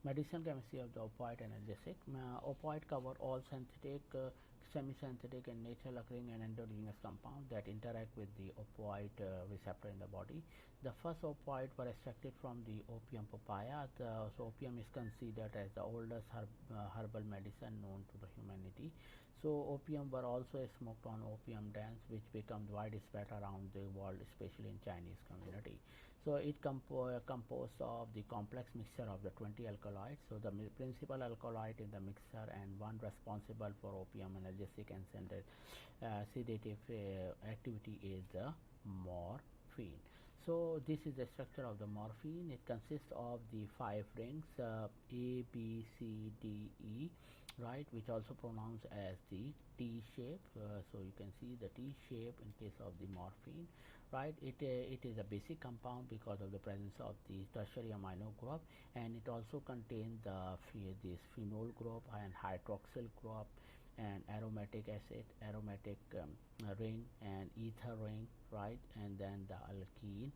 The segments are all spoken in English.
Medicinal chemistry of the opioid analgesic. Opioid cover all synthetic, semi-synthetic, and natural occurring and endogenous compounds that interact with the opioid receptor in the body. The first opioid were extracted from the opium papaya. So opium is considered as the oldest herbal medicine known to the humanity. So opium were also smoked on opium dens, which became widespread around the world, especially in Chinese community. So it composed of the complex mixture of the 20 alkaloids. So the principal alkaloid in the mixture and one responsible for opium analgesic and sedative activity is the morphine. So this is the structure of the morphine. It consists of the 5 rings A, B, C, D, E, right, which also pronounced as the T shape. So you can see the T shape in case of the morphine, right. It is a basic compound because of the presence of the tertiary amino group, and it also contains this phenol group and hydroxyl group and aromatic acid, aromatic ring and ether ring, right, and then the alkene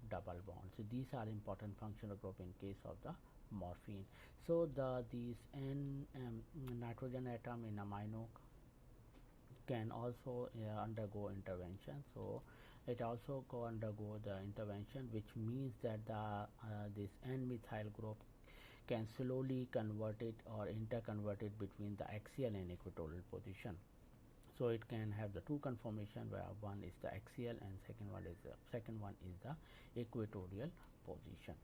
double bond. So these are important functional group in case of the morphine. So these n nitrogen atom in amino can also undergo intervention. So it also undergo the intervention, which means that this n-methyl group can slowly convert it or interconvert it between the axial and equatorial position. So it can have the two conformation, where one is the axial and second one is the equatorial position.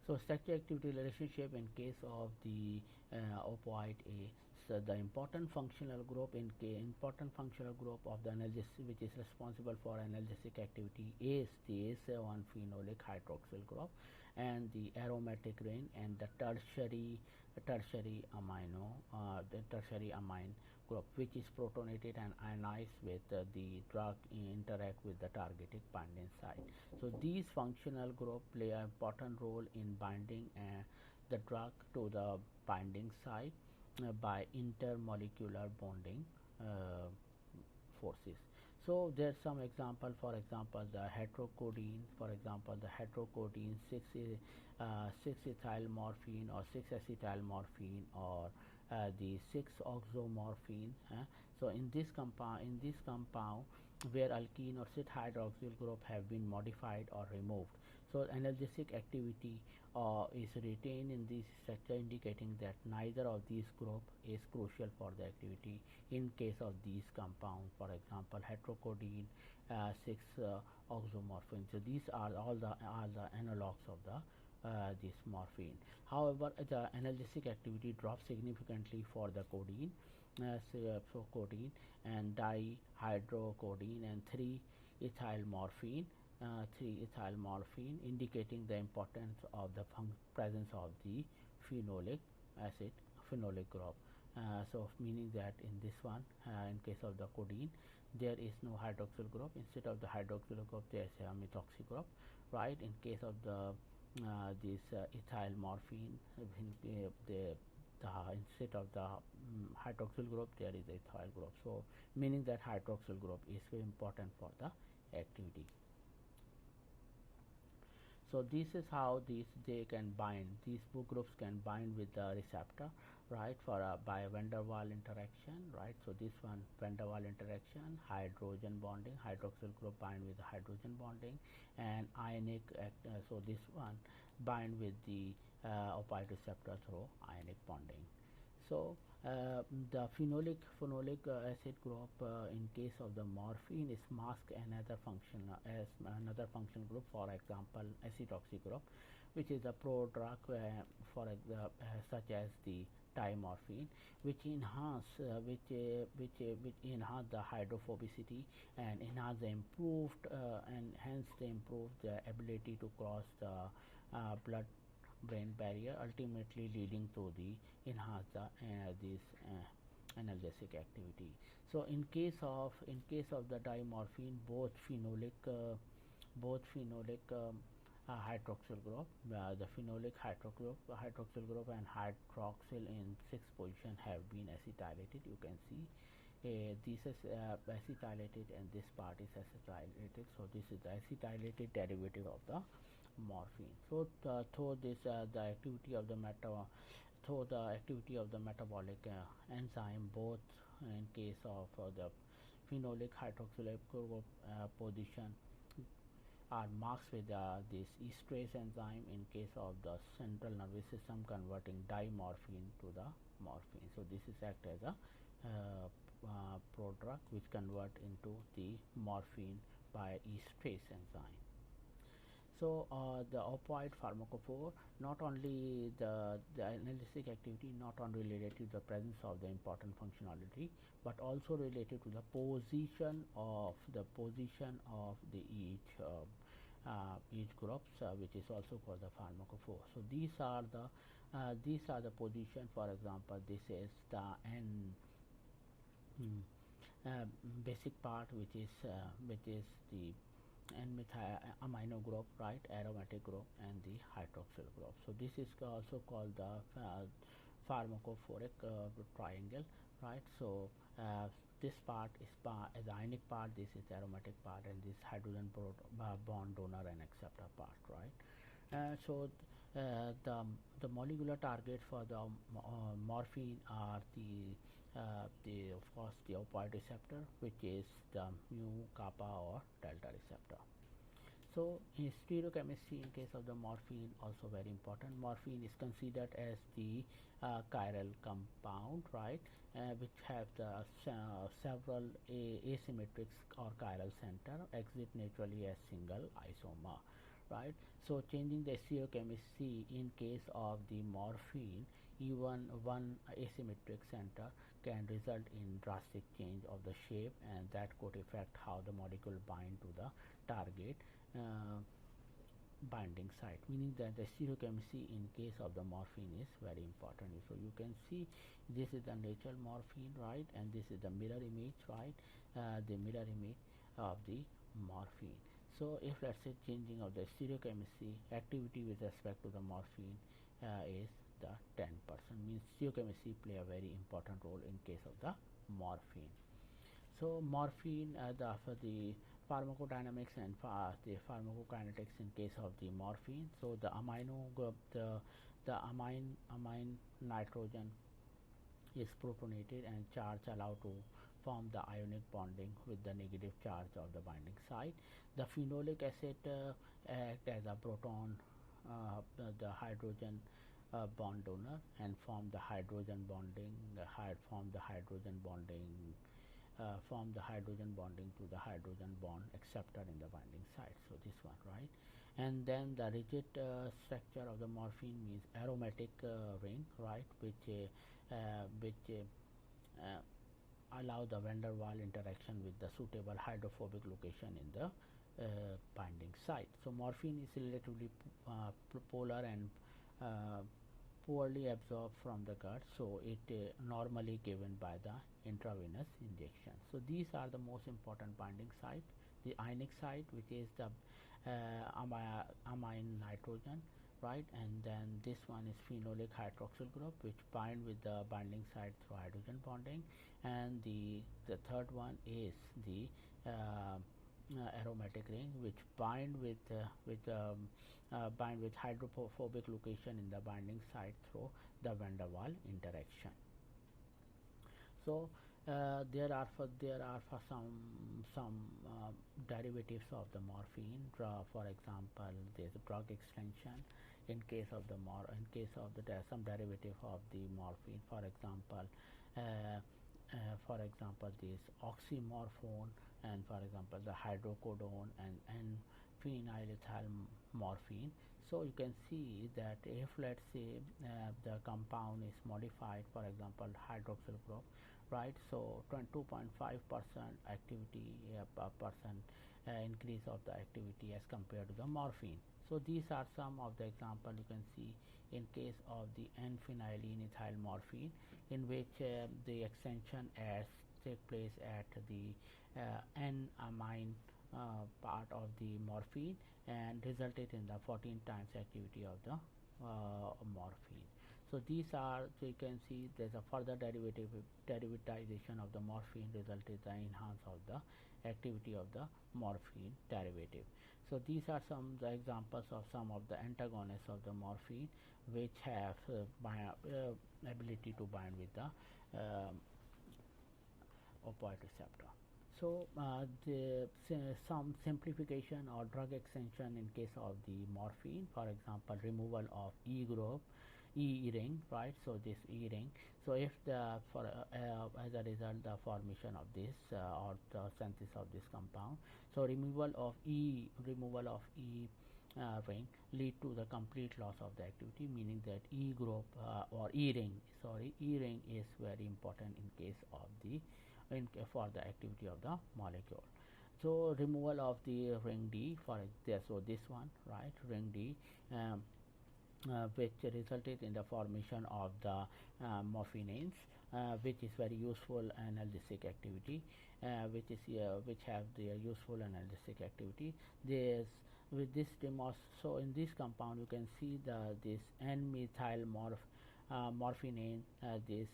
So structure activity relationship in case of the opioid A. So the important functional group of the analgesic, which is responsible for analgesic activity, is the ACE1 phenolic hydroxyl group and the aromatic ring and the tertiary amine group, which is protonated and ionized with the drug interact with the targeted binding site. So these functional group play an important role in binding the drug to the binding site by intermolecular bonding forces. So there's some example. For example, the heterocodeine. For example, the heterocodeine 6-ethyl morphine or 6-acetyl morphine or the 6-oxomorphine. So in this compound, where alkene or cis hydroxyl group have been modified or removed, so analgesic activity is retained in this structure, indicating that neither of these group is crucial for the activity in case of these compounds. For example, heterocodeine 6-oxomorphine. So these are all the analogues of the this morphine. However, the analgesic activity drops significantly for the codeine, so codeine and dihydrocodeine and 3-ethyl morphine. 3-ethyl morphine, indicating the importance of the presence of the phenolic group. So meaning that in this one, in case of the codeine, there is no hydroxyl group. Instead of the hydroxyl group, there is a methoxy group, right. In case of the this ethyl morphine, instead of the hydroxyl group, there is a ethyl group. So meaning that hydroxyl group is very important for the activity. So this is how they can bind. These two groups can bind with the receptor, right, for by van der Waals interaction, right. So this one, van der Waals interaction, hydrogen bonding, hydroxyl group bind with the hydrogen bonding, and ionic so this one bind with the opioid receptor through ionic bonding. So the phenolic acid group in case of the morphine is mask another function group. For example, acetoxy group, which is a prodrug such as the dimorphine, which enhance the hydrophobicity and enhance the improved and hence they improve the ability to cross the blood brain barrier, ultimately leading to the enhance this analgesic activity. So in case of the dimorphine, both phenolic hydroxyl group, the phenolic hydroxyl group and hydroxyl in 6th position have been acetylated. You can see this is acetylated and this part is acetylated. So this is the acetylated derivative of the morphine. So through this the activity of the metabolic enzyme, both in case of the phenolic hydroxylate group position are marked with this esterase enzyme in case of the central nervous system converting dimorphine to the morphine. So this is act as a prodrug which convert into the morphine by esterase enzyme. So the opioid pharmacophore, not only the analgesic activity not only related to the presence of the important functionality, but also related to the position of each groups, which is also called the pharmacophore. So these are the position. For example, this is the basic part, which is the N-methyl amino group, right, aromatic group, and the hydroxyl group. So this is also called the pharmacophoric triangle, right. So this part is the ionic part, this is the aromatic part, and this hydrogen bond donor and acceptor part, right. So the molecular targets for the morphine are of course the opioid receptor, which is the mu, kappa, or delta receptor. So in stereochemistry, in case of the morphine, also very important, morphine is considered as the chiral compound, right, which have the several asymmetric or chiral center, exit naturally as single isomer, right. So changing the stereochemistry in case of the morphine, even one asymmetric center can result in drastic change of the shape, and that could affect how the molecule bind to the target binding site, meaning that the stereochemistry in case of the morphine is very important. So you can see this is the natural morphine, right, and this is the mirror image, right, the mirror image of the morphine. So if let's say changing of the stereochemistry, activity with respect to the morphine is the 10%, means stereochemistry play a very important role in case of the morphine. So morphine, for the pharmacodynamics and the pharmacokinetics in case of the morphine. So the amino group, the amine nitrogen is protonated and charge allowed to form the ionic bonding with the negative charge of the binding site. The phenolic acid act as a proton, the hydrogen bond donor, and form the hydrogen bonding to the hydrogen bond acceptor in the binding site. So this one, right. And then the rigid structure of the morphine means aromatic ring, right, which allow the van der Waals interaction with the suitable hydrophobic location in the binding site. So morphine is relatively polar and poorly absorbed from the gut, so it normally given by the intravenous injection. So these are the most important binding site. The ionic site, which is the amine nitrogen, right, and then this one is phenolic hydroxyl group, which bind with the binding site through hydrogen bonding, and the third one is the aromatic ring, which bind with hydrophobic location in the binding site through the van der Waals interaction. So there are some derivatives of the morphine. For example, there is a drug extension in case of the there are some derivative of the morphine. For example, this oxymorphone, and for example the hydrocodone and phenylethyl morphine. So you can see that if let's say the compound is modified, for example hydroxyl group, right, so 22.5% activity increase of the activity as compared to the morphine. So these are some of the example you can see in case of the N-phenylethyl morphine, in which the extension as take place at the N-amine part of the morphine and resulted in the 14 times activity of the morphine. So these are, so you can see there's a further derivatization of the morphine resulted in the enhance of the activity of the morphine derivative. So these are some the examples of some of the antagonists of the morphine which have ability to bind with the opioid receptor. So some simplification or drug extension in case of the morphine, for example, removal of E group, E ring, right? So this E ring. So if the as a result the formation of this or the synthesis of this compound, so removal of E ring lead to the complete loss of the activity, meaning that E group or E ring is very important in case of the for the activity of the molecule. So removal of the ring D for this, so this one, right, ring D, which resulted in the formation of the morphinanes, which is very useful analgesic activity, which have their useful analgesic activity. This with this so in this compound you can see this N-methyl morphinane, this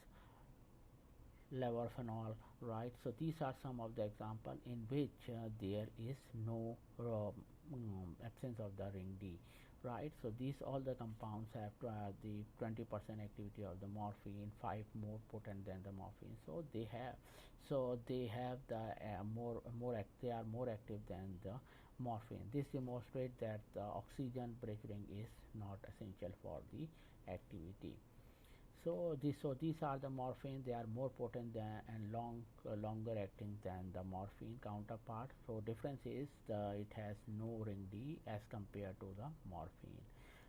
levorphenol, right? So these are some of the example in which there is no absence of the ring D, right? So these all the compounds have the 20% activity of the morphine, 5 more potent than the morphine. So they have the they are more active than the morphine. This demonstrates that the oxygen bridge ring is not essential for the activity. So these are the morphine. They are more potent than and longer acting than the morphine counterpart. So difference is it has no ring D as compared to the morphine,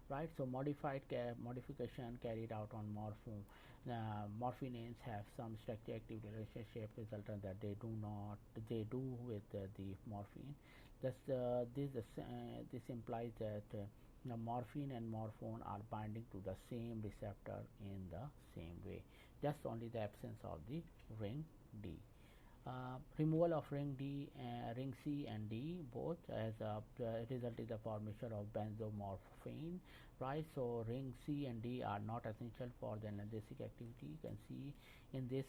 right? So modification carried out on morphinanes have some structure activity relationship resultant that they do with the morphine. This implies that the morphine and morphine are binding to the same receptor in the same way, just only the absence of the ring D. Removal of ring D, ring C and D both as a result is the formation of benzomorphine, right? So ring C and D are not essential for the analgesic activity. You can see in these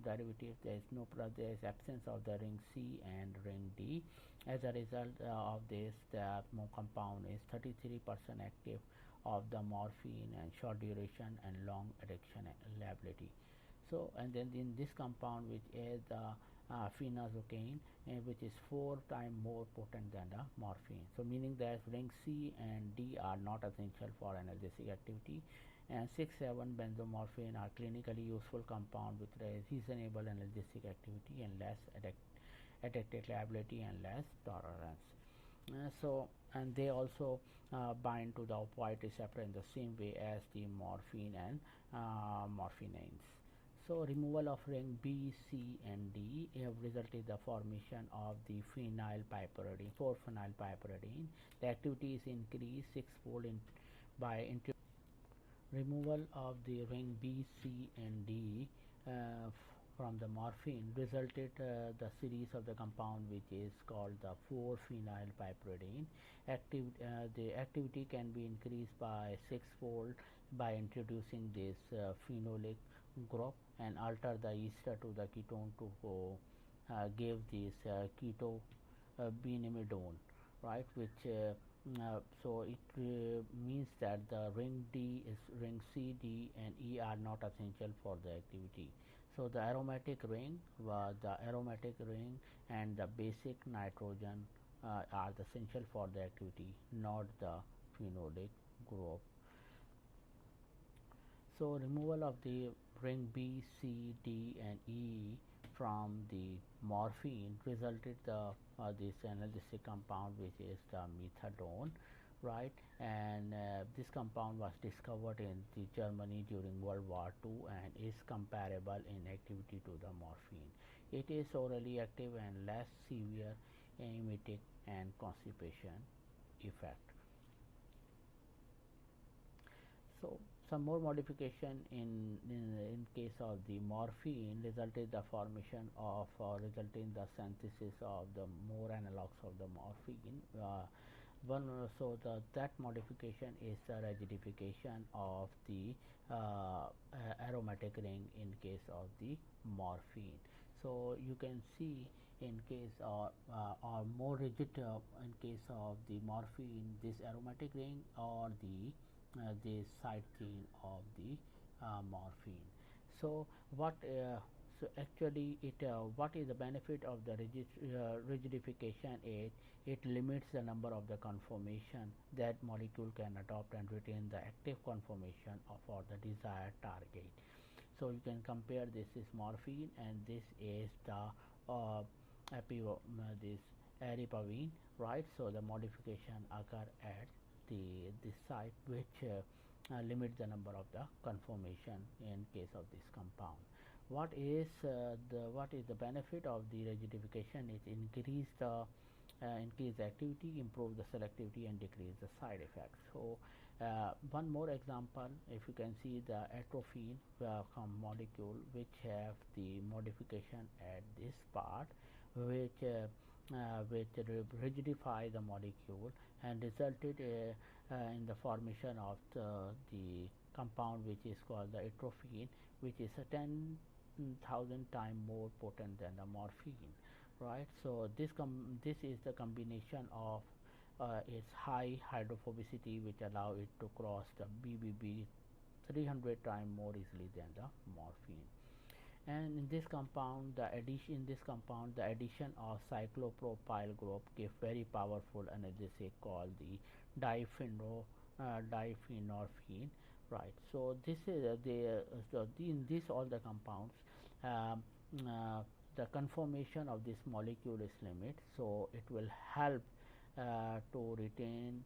derivatives there is absence of the ring C and ring D. As a result of this, the compound is 33% active of the morphine and short duration and long addiction liability. So and then in this compound which is the phenazocaine, which is 4 times more potent than the morphine. So meaning that ring C and D are not essential for analgesic activity, and 6,7 benzomorphine are clinically useful compound with reasonable analgesic activity and less addictive liability and less tolerance. And they also bind to the opioid receptor in the same way as the morphine and morphinanes. So removal of ring B, C and D have resulted in the formation of the phenylpiperidine, 4-phenylpiperidine. The activity is increased 6-fold by removal of the ring B, C and D from the morphine resulted the series of the compound which is called the 4-phenylpiperidine. The activity can be increased by 6-fold by introducing this phenolic group and alter the ester to the ketone to give this keto-benimidone, right? Which so it means that the ring C, D and E are not essential for the activity. So the aromatic ring and the basic nitrogen are essential for the activity, not the phenolic group. So removal of the ring B, C, D and E from the morphine resulted this analgesic compound which is the methadone, right? And this compound was discovered in the Germany during World War II and is comparable in activity to the morphine. It is orally active and less severe emetic and constipation effect. So some more modification in case of the morphine resulted the formation of resulting the synthesis of the more analogues of the morphine. That modification is the rigidification of the aromatic ring in case of the morphine. So you can see in case or more rigid in case of the morphine, this aromatic ring, or the side chain of the morphine. So what so actually it what is the benefit of the rigidification? It limits the number of the conformation that molecule can adopt and retain the active conformation for the desired target. So you can compare, this is morphine and this is the this aripavine, right? So the modification occur at this site, which limit the number of the conformation in case of this compound. What is the benefit of the rigidification? It increase the activity, improve the selectivity, and decrease the side effects. So one more example, if you can see the atropine molecule, which have the modification at this part, which rigidify the molecule and resulted in the formation of the compound which is called the atropine, which is a 10,000 times more potent than the morphine, right? So this is the combination of its high hydrophobicity, which allow it to cross the BBB 300 times more easily than the morphine. And in this compound, the addition of cyclopropyl group give very powerful analgesic called the diphenyl-diphenyl-morphine, right? So this is so in this all the compounds, um, the conformation of this molecule is limit, so it will help to retain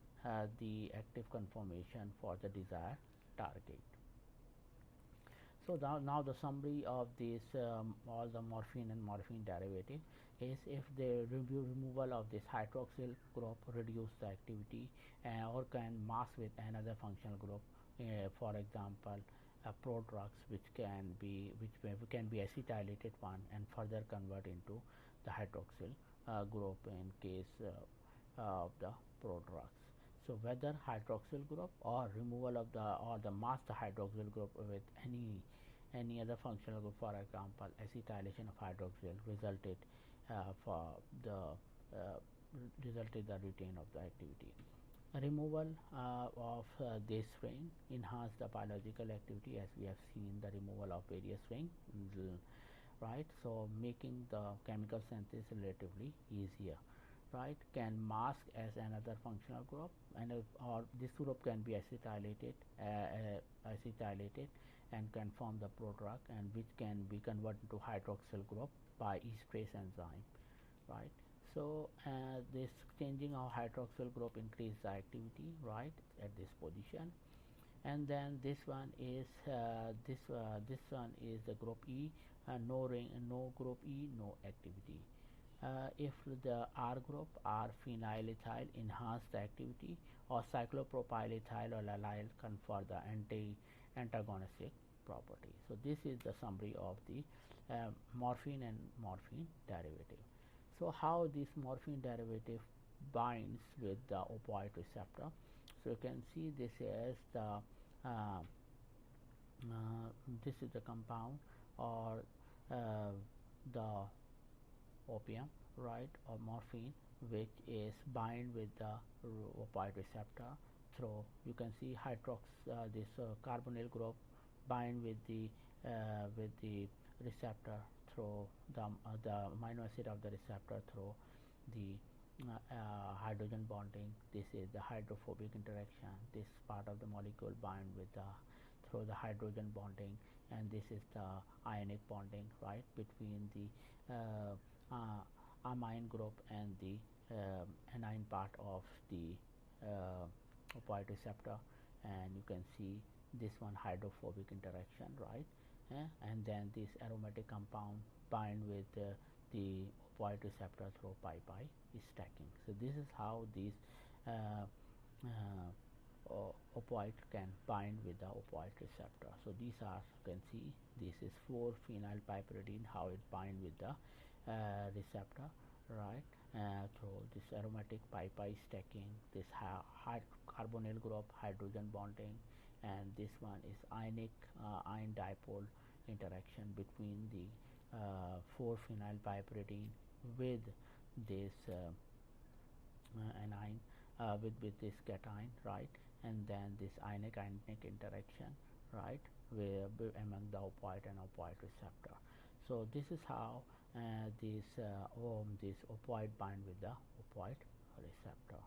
the active conformation for the desired target. So now the summary of this all the morphine and morphine derivative is, if the removal of this hydroxyl group reduce the activity or can mask with another functional group, for example prodrugs, which can be acetylated one and further convert into the hydroxyl group in case of the prodrugs. So whether hydroxyl group or removal of the mask the hydroxyl group with any other functional group, for example acetylation of hydroxyl, resulted the retain of the activity. Removal of this ring enhance the biological activity, as we have seen the removal of various ring, right? So making the chemical synthesis relatively easier, right? Can mask as another functional group, and or this group can be acetylated and can form the prodrug, and which can be converted to hydroxyl group by esterase enzyme, right? So this changing of hydroxyl group increase the activity, right, at this position. And then this one is the group E, no group E, no activity. If the R group, R phenylethyl, enhance the activity, or cyclopropylethyl or allyl confer the antagonistic property. So this is the summary of the morphine and morphine derivative. So how this morphine derivative binds with the opioid receptor? So you can see this is the compound, or the opium, right, or morphine, which is bind with the opioid receptor through, you can see this carbonyl group bind with the receptor through the amino acid of the receptor through the hydrogen bonding. This is the hydrophobic interaction. This part of the molecule bind with through the hydrogen bonding, and this is the ionic bonding, right, between the amine group and the anion part of the opioid receptor, and you can see this one hydrophobic interaction, right? And then this aromatic compound bind with the opioid receptor through pi-pi stacking. So this is how these opioid can bind with the opioid receptor. So these are, you can see, this is 4-phenylpiperidine, how it bind with the receptor, right, through this aromatic pi-pi stacking, this carbonyl group hydrogen bonding, and this one is ionic ion dipole interaction between the 4-phenylpiperidine with this anion, with this cation, right, and then this ionic interaction, right, among the opioid and opioid receptor. So this is how this opioid bind with the opioid receptor.